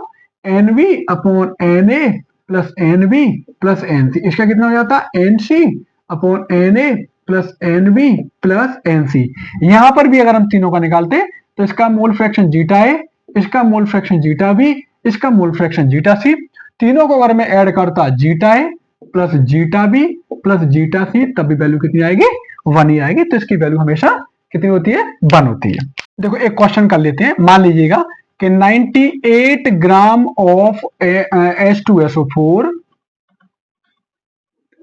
Nb upon Na plus Nb plus Nc। इसका कितना हो जाता? Nc upon Na plus Nb plus Nc। यहां पर भी अगर हम तीनों का निकालते तो इसका मोल फ्रैक्शन जीटा है, इसका मोल फ्रैक्शन जीटा बी, इसका मोल फ्रैक्शन जीटा सी। तीनों को अगर मैं ऐड करता, zeta A plus zeta B plus zeta C, तब भी वैल्यू कितनी आएगी? 1 ही आएगी। तो इसकी वैल्यू हमेशा कितनी होती है? 1 होती है। देखो एक क्वेश्चन कर लेते हैं। मान लीजिएगा कि 98 ग्राम ऑफ H2SO4,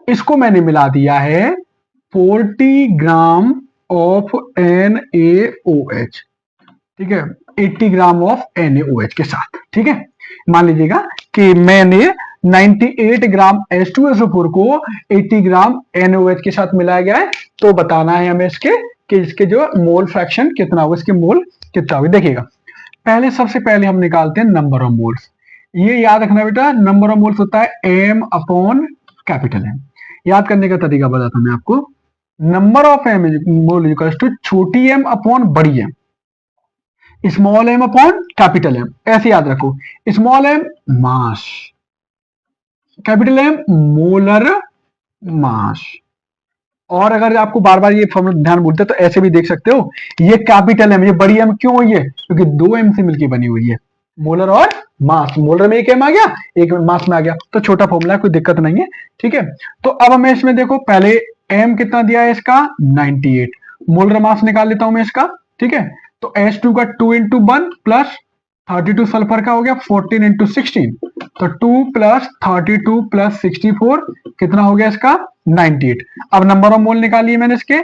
इसको मैंने मिला दिया है 40 ग्राम ऑफ NaOH। ठीक है, 80 ग्राम ऑफ NaOH के साथ। ठीक है, मान लीजिएगा कि मैंने 98 ग्राम H2SO4 को 80 ग्राम NaOH के साथ मिलाया गया है, तो बताना है हमें इसके कि इसके जो मोल फ्रैक्शन कितना होगा, इसके मोल कितना होगा। देखिएगा, पहले सबसे पहले हम निकालते हैं नंबर ऑफ मोल्स। ये याद रखना बेटा, नंबर ऑफ मोल्स होता है M अपॉन कैपिटल M। याद करने का तरीका बताता हूं मैं आपको। Number of M mole equals to छोटी m अपॉन बड़ी m, small m upon capital M। ऐसे याद रखो, small m mass, capital M molar mass. और अगर आपको बार बार ये फॉर्मूला ध्यान भूलते तो ऐसे भी देख सकते हो, ये कैपिटल M, ये बड़ी M क्यों हुई है? क्योंकि 2 M से मिलकर बनी हुई है, मोलर और मास। मोलर में एक M आ गया, एक मास में आ गया, तो छोटा फॉर्मूला है, कोई दिक्कत नहीं है। ठीक है, तो अब हमें इसमें देखो, पहले M कितना दिया है इसका? 98। मोलर मास निकाल लेता हूं मैं इसका। ठीक है, तो H2 का 2 इंटू 1 प्लस 32 सल्फर का हो गया 14 इंटू 16, तो 2 प्लस 32 प्लस 64 कितना हो गया इसका? 98। अब नंबर ऑफ मोल निकालिए मैंने इसके,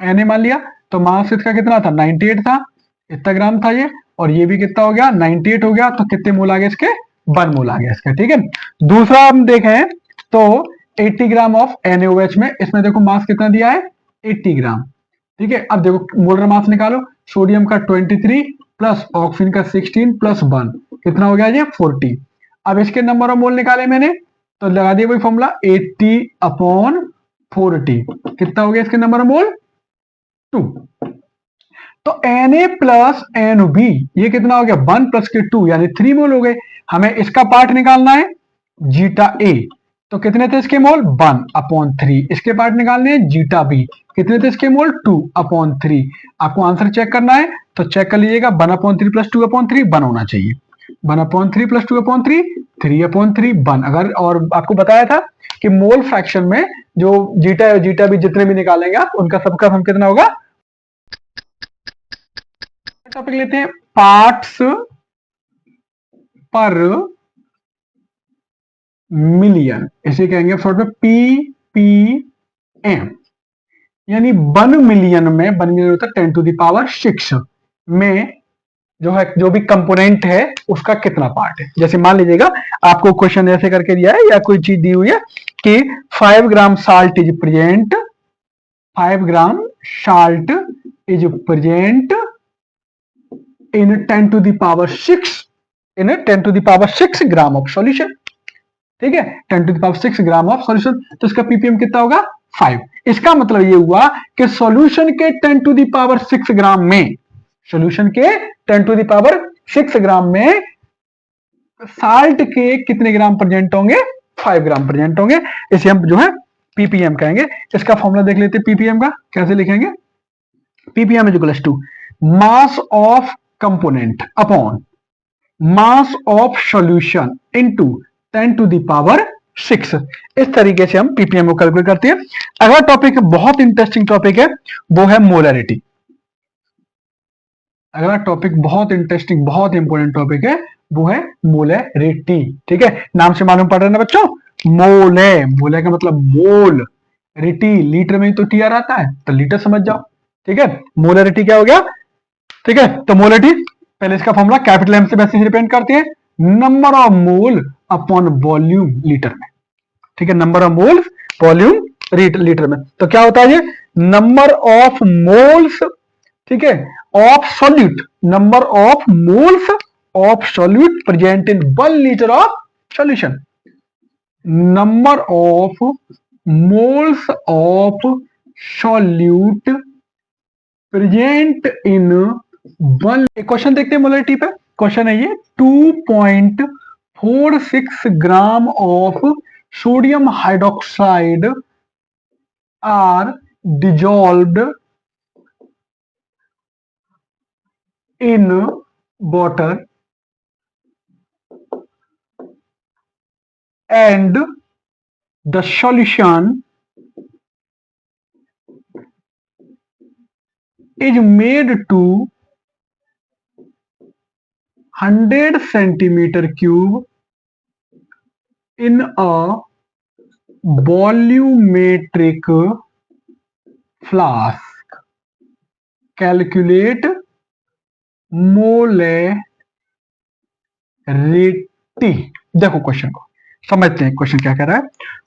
Na मान लिया, तो मास इसका कितना था? 98 था, इतना ग्राम था ये, और ये भी कितना हो गया? 98 हो गया, तो कितने मोल आ गए इसके? 1 मोल आ गया इसका। ठीक है, दूसरा हम देखें तो 80 ग्राम ऑफ NaOH में, इसमें देखो मास कितना दिया है? 80 ग्राम। ठीक है, अब देखो मोलर मास निकालो, सोडियम का 23 प्लस ऑक्सीजन का 16 प्लस 1 कितना हो गया ये? 40। अब इसके नंबर ऑफ मोल निकाले मैंने, तो लगा दिया वही फॉर्मूला 80 अपॉन 40, कितना हो गया इसके नंबर ऑफ मोल? 2। तो Na प्लस Nb ये कितना हो गया? 1 प्लस के 2 यानी 3 मोल हो गए। हमें इसका पार्ट निकालना है जीटा ए, तो कितने थे इसके मोल? 1 अपॉन 3। इसके पार्ट निकालने हैं जीटा बी, कितने थे इसके मोल? 2 अपॉन 3। आपको आंसर चेक करना है तो चेक कर लीजिएगा, 1 अपॉन 3 प्लस 2 अपॉन 3 1 होना चाहिए। 1 अपॉन 3 प्लस 2 अपॉन 3 3 अपॉन 3 1। अगर, और आपको बताया था कि मोल फ्रैक्शन में जो जीटा जीटा बी जितने भी निकालेंगे आप, उनका सबका हम कितना होगा? टॉपिक लेते हैं, पार्ट्स पर मिलियन, इसे कहेंगे शॉर्ट में PPM। यानी 1 मिलियन में, 1 मिलियन होता है 10 टू द पावर 6 में जो है, जो भी कंपोनेंट है उसका कितना पार्ट है। जैसे मान लीजिएगा आपको क्वेश्चन ऐसे करके दिया है या कोई चीज दी हुई है कि 5 gram salt is present, 5 gram salt is present in 10 to the power 6, in 10 to the power 6 gram of solution. ठीक है, 10 to the power 6 gram of solution, तो इसका पीपीएम कितना होगा 5। इसका मतलब ये हुआ कि सॉल्यूशन के 10 टू द पावर 6 ग्राम में, सॉल्यूशन के 10 टू द पावर 6 ग्राम में साल्ट के कितने ग्राम प्रेजेंट होंगे, 5 ग्राम प्रेजेंट होंगे। इसे हम जो है पीपीएम कहेंगे। इसका फॉर्मूला देख लेते हैं पीपीएम का, कैसे लिखेंगे। PPM is equal to mass of component upon mass of solution into 10 to the power 6। इस तरीके से हम पीपीएम को कैलकुलेट करते हैं। अगला टॉपिक बहुत इंटरेस्टिंग टॉपिक है, वो है मोलरिटी। अगला टॉपिक बहुत इंटरेस्टिंग, बहुत इंपॉर्टेंट टॉपिक है, वो है मोलरिटी। ठीक है, नाम से मालूम पड़ रहा है ना बच्चों, मोले, मोले का मतलब मोल, रिटी लीटर में ही तो टीआर आता है, तो लीटर समझ जाओ। ठीक है, मोलरिटी क्या हो गया। ठीक है, तो मोलरिटी पहले इसका फॉर्मूला कैपिटल एम से वैसे रिप्रेजेंट करते हैं, number of mole upon volume litre में। ठीक है, number of moles volume litre में। तो क्या होता है ये, नंबर ऑफ मोल्स, ठीक है, of solute, number of moles of solute present in 1 litre of solution, number of moles of solute present in 1। Question देखते हैं मोलरिटी पे। क्वेश्चन है ये 2.46 gram of sodium hydroxide are dissolved in water and the solution is made to 100 centimeter cube in a volumetric flask. Calculate molarity। देखो question को समझते हैं, question क्या कह रहा है।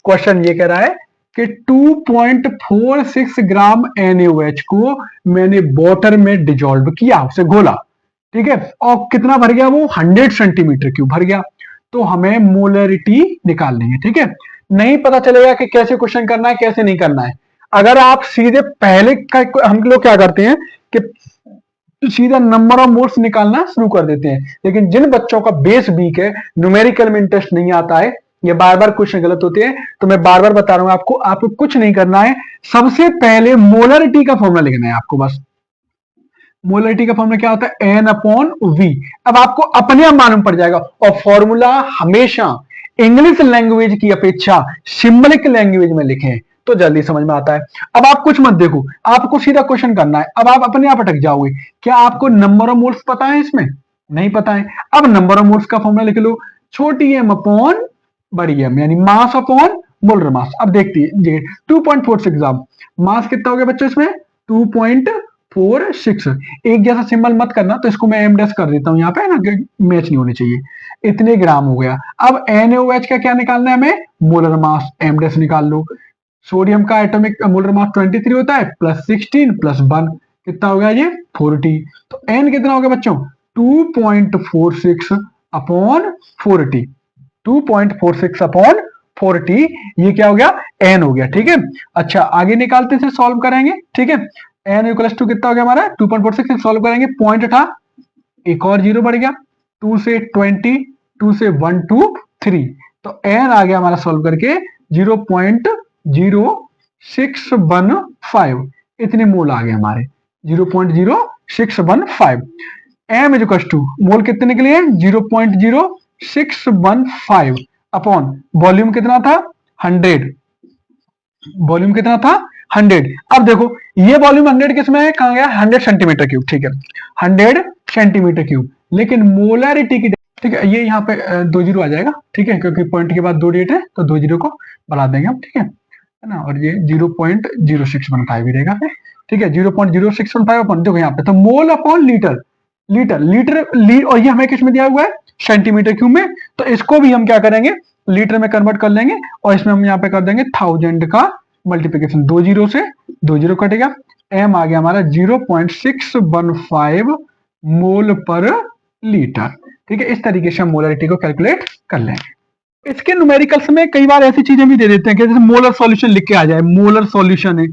क्वेश्चन ये कह रहा है कि 2.46 ग्राम NaOH को मैंने वाटर में डिजॉल्व किया, उसे घोला। ठीक है, और कितना भर गया वो, 100 सेंटीमीटर क्यूब भर गया। तो हमें मोलरिटी निकालनी है। ठीक है, नहीं पता चलेगा कि कैसे क्वेश्चन करना है, कैसे नहीं करना है। अगर आप सीधे पहले का, हम लोग क्या करते हैं कि सीधा नंबर ऑफ मोल्स निकालना शुरू कर देते हैं, लेकिन जिन बच्चों का बेस वीक है, न्यूमेरिकल में इंटरेस्ट नहीं आता है, ये बार बार क्वेश्चन गलत होते हैं, तो मैं बार बार बता रहा हूं आपको कुछ नहीं करना है। सबसे पहले मोलरिटी का फॉर्मूला लिखना है आपको, बस। मोलरिटी का फॉर्मूला क्या होता है, N/V। अब आपको अपने आप मालूम पड़ जाएगा। और फॉर्मूला हमेशा इंग्लिश लैंग्वेज की अपेक्षा सिंबलिक लैंग्वेज में लिखें तो जल्दी समझ में आता है। अब आप कुछ मत देखो, आपको सीधा क्वेश्चन करना है। अब आप अपने आप अटक जाओगे। क्या आपको नंबर ऑफ मोल्स पता है, इसमें नहीं पता है। अब नंबर ऑफ मोल्स का फॉर्मूला लिख लो, छोटी एम अपॉन बड़ी एम, यानी मास अपॉन मोलर मास। अब देखते हैं 2.46 ग्राम, मास कितना हो गया बच्चों इसमें, 2.46। एक जैसा सिंबल मत करना, तो इसको मैं एम डैश कर देता हूं यहाँ पे ना, मैच नहीं होने चाहिए। इतने ग्राम हो गया। अब NaOH का क्या निकालना है हमें, मोलर मास, एम डैश निकाल लो। सोडियम का एटॉमिक मोलर मास 23 होता है, +16 +1 कितना हो गया ये 40। तो N कितना हो गया बच्चों, 2.46 अपॉन 40, 2.46 अपॉन 40, ये क्या हो गया, N हो गया। ठीक है, अच्छा आगे निकालते से सॉल्व करेंगे। ठीक है, N इक्वल्स टू कितना हो गया हमारा, 2.46 सॉल्व करेंगे, पॉइंट था, एक और जीरो बढ़ गया, 2 से 20, 2 से 1 2 3, तो N आ गया हमारा सॉल्व करके 0.0615, इतने मोल आ गए हमारे, 0.0615। M इक्वल्स टू मोल कितने निकले, 0.0615 अपॉन वॉल्यूम कितना था 100, वॉल्यूम कितना था 100। अब देखो ये वॉल्यूम 100 किसमें है, कहां गया, 100 सेंटीमीटर क्यूब। ठीक है, 100 सेंटीमीटर क्यूब, लेकिन मोलरिटी की, ठीक है, ये यहाँ पे 2 जीरो आ जाएगा। ठीक है, क्योंकि पॉइंट के बाद 2 डेट है, तो 2 जीरो को बढ़ा देंगे हम। ठीक है ना, और ये 0.0615 भी रहेगा। ठीक है, 0.0615 अपॉन, देखो यहाँ पे तो mole upon litre, litre litre और ये हमें किस में दिया हुआ है, सेंटीमीटर क्यूब में। तो इसको भी हम क्या करेंगे, लीटर में कन्वर्ट कर लेंगे और इसमें हम यहाँ पे कर देंगे 1000 का मल्टीप्लीकेशन, 2 जीरो से 2 जीरो कटेगा, एम आ गया हमारा 0.615 मोल पर लीटर। ठीक है, इस तरीके से हम मोलरिटी को कैलकुलेट कर लेंगे। इसके न्यूमेरिकल्स में कई बार ऐसी चीजें भी दे देते हैं कि जैसे मोलर सॉल्यूशन लिख के आ जाए, मोलर सॉल्यूशन है,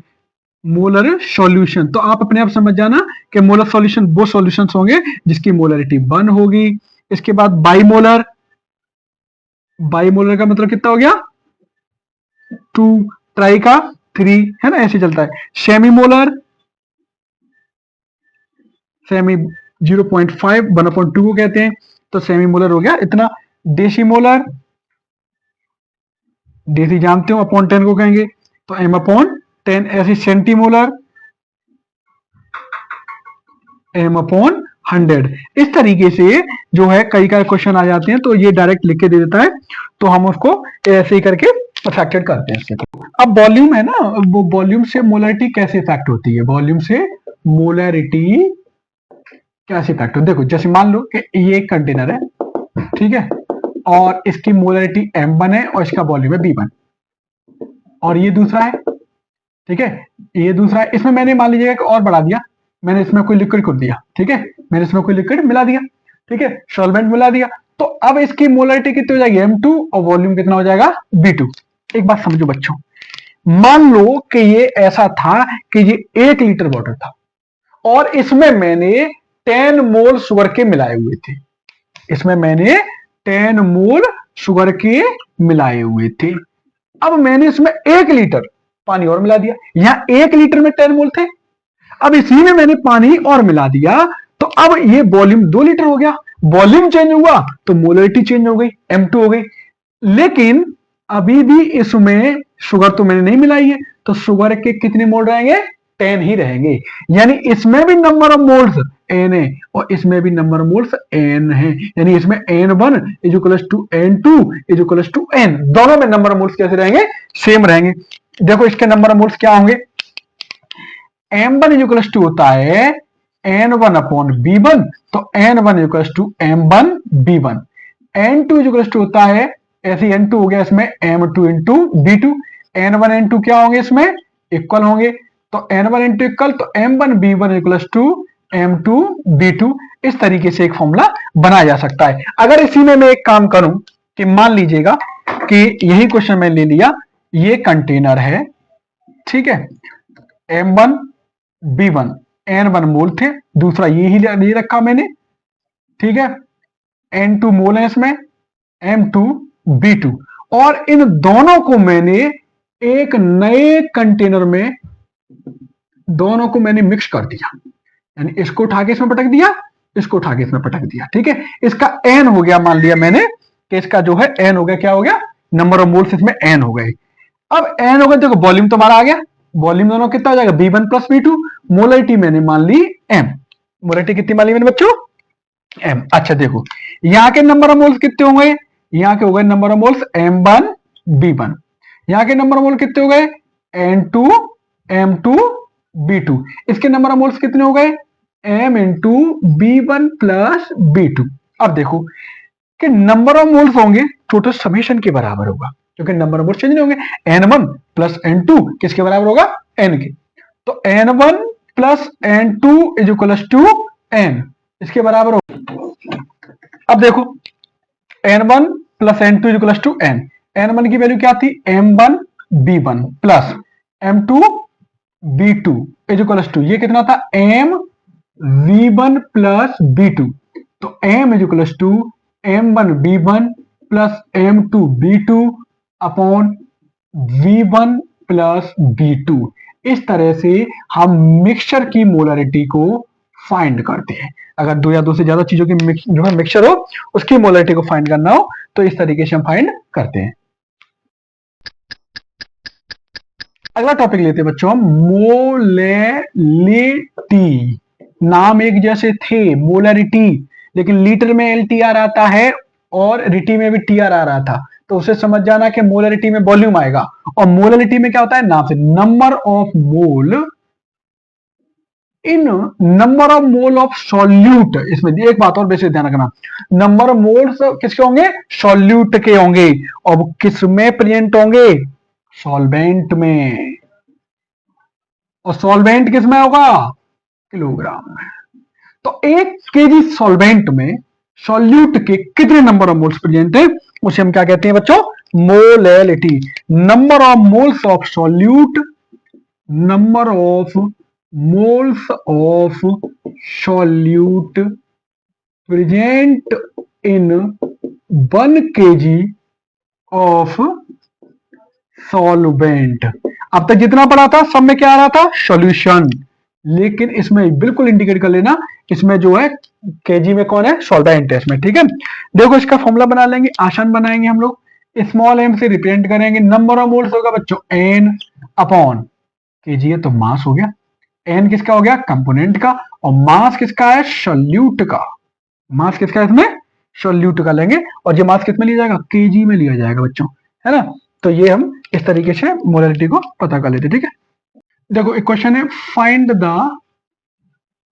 मोलर सॉल्यूशन, तो आप अपने आप समझ जाना कि मोलर सॉल्यूशन वो सॉल्यूशंस होंगे जिसकी मोलरिटी 1 होगी। इसके बाद बाइमोलर, बाइमोलर का मतलब कितना हो गया 2, ट्राई का 3, है ना, ऐसे चलता है। सेमी मोलर, सेमी 0.5 1/2 को कहते हैं, तो सेमी मोलर हो गया इतना। डेसीमोलर, डेसी जानते हो अपॉन 10 को कहेंगे, तो m/10। ऐसे सेंटीमोलर, m/100। इस तरीके से जो है कई क्वेश्चन आ जाते हैं तो ये डायरेक्ट लिख के दे देता है, तो हम उसको ऐसे ही करके अफेक्टेड करते हैं। अब वॉल्यूम है ना, वो वॉल्यूम से मोलरिटी कैसे इफेक्ट होती है, वॉल्यूम से मोलरिटी कैसे इफेक्ट होती है। देखो जैसे मान लो कि ये एक कंटेनर है, ठीक है, और इसकी मोलरिटी m1 है और इसका वॉल्यूम है v1, और ये दूसरा है, ठीक है, ये दूसरा है। इसमें मैंने मान लीजिएगा कि और बढ़ा दिया, मैंने इसमें कोई लिक्विड कर दिया, ठीक है, मैंने इसमें कोई लिक्विड मिला दिया, ठीक है, सॉल्वेंट मिला दिया, तो अब इसकी मोलरिटी कितनी हो जाएगी m2 और वॉल्यूम कितना हो जाएगा v2। एक बात समझो बच्चों, मान लो कि ये ऐसा था कि ये 1 लीटर वाटर था और इसमें मैंने 10 मोल शुगर के मिलाए हुए थे, इसमें मैंने 10 मोल शुगर के मिलाए हुए थे। अब मैंने इसमें 1 लीटर पानी और मिला दिया, यहां 1 लीटर में 10 मोल थे, अब इसी में मैंने पानी और मिला दिया, तो अब ये वॉल्यूम 2 लीटर हो गया। वॉल्यूम चेंज हुआ तो मोलरिटी चेंज हो गई, m2 हो गई। लेकिन अभी भी इसमें शुगर तो मैंने नहीं मिलाई है, तो शुगर के कितने मोल रहेंगे, 10 ही रहेंगे। यानी इसमें भी नंबर ऑफ मोल्स n है और इसमें भी नंबर ऑफ मोल्स n है, यानी इसमें n1 = n2 = n, दोनों में नंबर ऑफ मोल्स कैसे रहेंगे, सेम रहेंगे। देखो इसके नंबर ऑफ मोल्स क्या होंगे, m1 = होता है n1/b1, तो n1 = m1b1। n2 = होता है, ऐसे n2 हो गया इसमें m2 × b2, n1 n2 क्या होंगे, इसमें इक्वल होंगे, तो n1 n2 इक्वल, तो m1b1 = m2b2। इस तरीके से एक फॉर्मूला बनाया जा सकता है। अगर इसी में मैं एक काम करूं कि मान लीजिएगा कि यही क्वेश्चन मैं ले लिया, ये कंटेनर है, ठीक है, m1 b1 n1 मोल थे, दूसरा ये ही ले रखा मैंने, ठीक है, n2 मोल है इसमें, m2 b2, और इन दोनों को मैंने एक नए कंटेनर में दोनों को मैंने मिक्स कर दिया, यानी इसको उठा के इसमें पटक दिया, इसको उठा के इसमें पटक दिया, ठीक है, इसका n हो गया, मान लिया मैंने कि इसका जो है n हो गया, क्या हो गया, नंबर ऑफ मोल्स इसमें n हो गए। अब n हो गया, देखो वॉल्यूम तो हमारा आ गया, वॉल्यूम दोनों कितना हो जाएगा, v1 + v2, मोलरिटी मैंने मान ली m, मोलरिटी कितनी मान ली मैंने बच्चों, m। अच्छा देखो यहां के नंबर ऑफ मोल्स कितने हो गए, यहां के हो गए number of moles m1 b1, यहां के नंबर ऑफ मोल्स कितने हो गए n2 m2 b2, इसके नंबर ऑफ मोल्स कितने हो गए m × b1 + b2। अब देखो कि नंबर ऑफ मोल्स होंगे टोटल समेशन के बराबर होगा, क्योंकि नंबर ऑफ मोल्स चेंज नहीं होंगे, n1 + n2 किसके बराबर होगा, n के, तो n1 + n2 = n, इसके बराबर होगा। अब देखो n1 + n2 = n, n1 की वैल्यू क्या थी, m1 b1 + m2 b2 = ये कितना था, m v1 + b2, तो m = m1 b1 + m2 b2 upon v1 + b2। इस तरह से हम मिक्सचर की मोलरिटी को फाइंड करते हैं। अगर 2 या 2 से ज्यादा चीजों की जो है मिक्सचर हो, उसकी मोलरिटी को फाइंड करना हो, तो इस तरीके से हम फाइंड करते हैं। अगला टॉपिक लेते हैं बच्चों, मोलैलिटी। नाम एक जैसे थे, मोलरिटी, लेकिन लीटर में LTR आता है और रिटी में भी TR आ रहा था, तो उसे समझ जाना कि मोलरिटी में वॉल्यूम आएगा, और मोलरिटी में क्या होता है, नाम से number of mole in number of mole of solute, इसमें एक बात और बेसिक ध्यान रखना, नंबर ऑफ मोल्स किसके होंगे, सॉल्यूट के होंगे, और किस में प्रेजेंट होंगे, सॉल्वेंट में, और सॉल्वेंट किस में होगा, किलोग्राम में। तो 1 केजी सॉल्वेंट में सॉल्यूट के कितने नंबर ऑफ मोल्स प्रेजेंट है, उसे हम क्या कहते हैं बच्चों, molality. Number of moles of solute, number of moles of solute present in 1 KG of solvent. अब तक जितना पढ़ा था सब में क्या आ रहा था, सॉल्यूशन, लेकिन इसमें बिल्कुल इंडिकेट कर लेना, इसमें जो है केजी में कौन है, सॉल्वेंट है इसमें, ठीक है। देखो इसका फॉर्मूला बना लेंगे, आसान बनाएंगे हम लोग, स्मॉल एम से रिप्रेजेंट करेंगे, नंबर ऑफ मोल्स होगा बच्चों एन अपॉन केजी है तो मास हो गया, एन किसका हो गया, कंपोनेंट का, और मास किसका है, सॉल्यूट का, मास किसका है इसमें, सॉल्यूट का लेंगे, और ये मास किसमें लिया जाएगा, केजी में लिया जाएगा बच्चों, है ना। तो ये हम इस तरीके से मोलैलिटी को पता कर लेते, ठीक है। देखो एक क्वेश्चन है, फाइंड द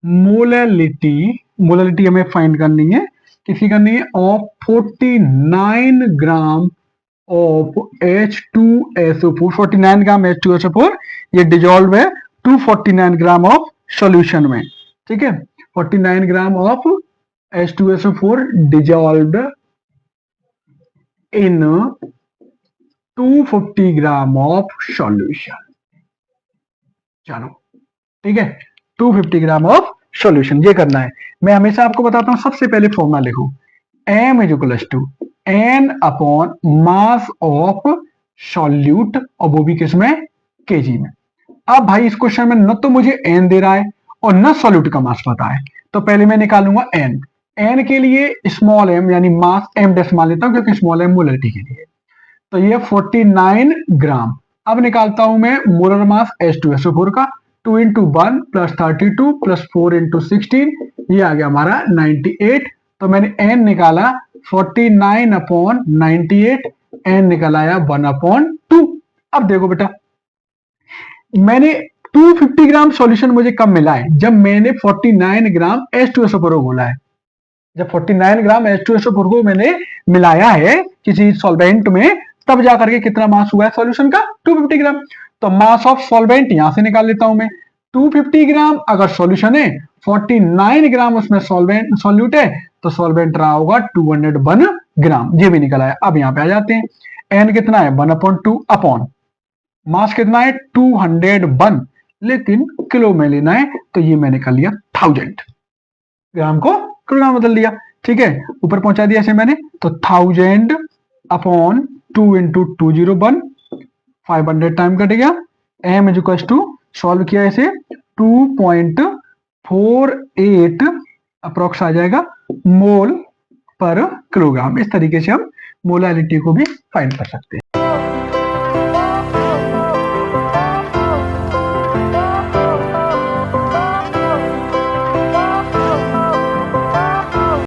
मोलैलिटी, मोलैलिटी हमें फाइंड करनी है, किसी करनी है, of 49 gram of H2SO4, 49 gram H2SO4 ये डिजोल्व है 249 ग्राम ऑफ सॉल्यूशन में, ठीक है। 49 gram of H2SO4 dissolved in 250 gram of solution, चलो ठीक है, 250 ग्राम ऑफ सॉल्यूशन, ये करना है। मैं हमेशा आपको बताता हूं, सबसे पहले फॉर्मूला लिखो, m is equal to n upon mass of solute, और वो भी किसमें, केजी में। अब भाई इस क्वेश्चन में न तो मुझे n दे रहा है और न सॉल्यूट का मास पता है, तो पहले मैं निकालूंगा n, n के लिए स्मॉल m यानी मास m डेस मान लेता हूं क्योंकि स्मॉल m मोलैलिटी के लिए, तो ये 49 ग्राम। अब निकालता हूं मैं मोलर मास H2SO4 का, 2 इंटू 1 प्लस 32 प्लस 4 इंटू 16, ये आ गया हमारा 98। तो मैंने n निकाला 49 अपॉन 98, n निकाला 1 अपॉन 2। अब देखो बेटा, मैंने 250 ग्राम सॉल्यूशन मुझे कब मिला है, जब मैंने 49 ग्राम H2SO4 को घोला है, जब 49 ग्राम H2SO4 को मैंने मिलाया है किसी सॉल्वेंट में, तब जाकर के कितना मास हुआ है सॉल्यूशन का, 250 ग्राम। तो मास ऑफ सॉल्वेंट यहां से निकाल लेता हूं मैं, 250 ग्राम अगर सॉल्यूशन है, 49 ग्राम उसमें सॉल्यूट है, तो सॉल्वेंट रहा होगा 201 ग्राम, ये भी निकला है। अब यहां पे आ जाते हैं, एन कितना है 1/2 अपॉन मास कितना है 201, लेकिन किलो में लेना है, तो ये मैंने कर लिया 1000 ग्राम को किलोग्राम बदल दिया, ठीक है, ऊपर पहुंचा दिया ऐसे मैंने, तो 1000 अपॉन 2 इंटू 201, 500 टाइम कट गया, m is equal to solve किया इसे 2.48 अप्रोक्स आ जाएगा मोल पर किलोग्राम। इस तरीके से हम मोलैलिटी को भी फाइंड कर सकते हैं।